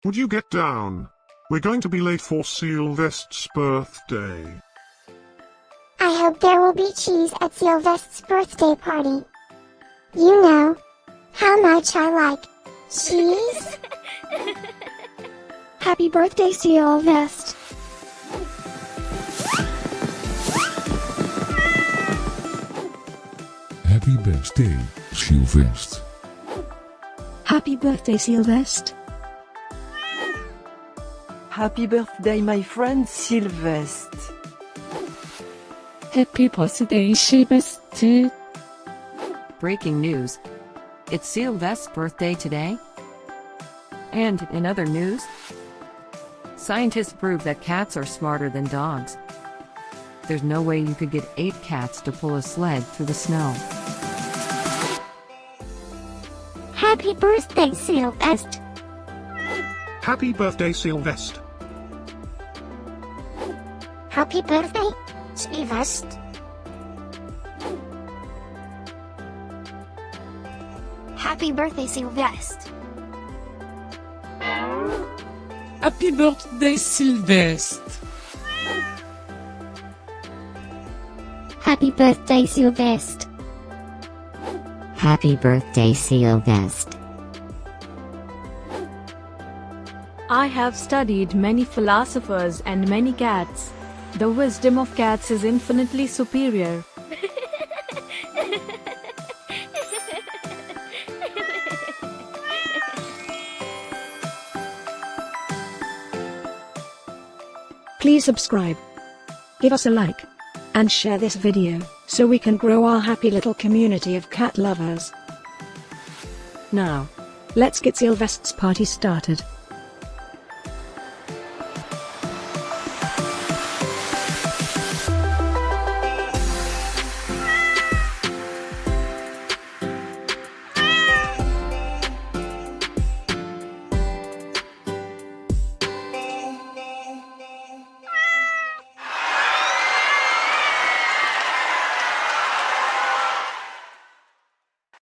Would you get down? We're going to be late for Sylvestre's birthday. I hope there will be cheese at Sylvestre's birthday party. You know how much I like cheese. Happy birthday, Sylvestre. Happy birthday, Sylvestre. Happy birthday, Sylvestre. Happy birthday, my friend Sylvestre. Happy birthday, Sylvestre. Breaking news. It's Sylvestre's birthday today. And in other news, scientists prove that cats are smarter than dogs. There's no way you could get 8 cats to pull a sled through the snow. Happy birthday, Sylvestre. Happy birthday, Sylvestre. Happy birthday, Sylvestre. Happy birthday, Sylvestre. Happy birthday, Sylvestre. Happy birthday, Sylvestre. Happy birthday, Sylvestre. I have studied many philosophers and many cats. The wisdom of cats is infinitely superior. Please subscribe, give us a like, and share this video, so we can grow our happy little community of cat lovers. Now, let's get Sylvestre's party started.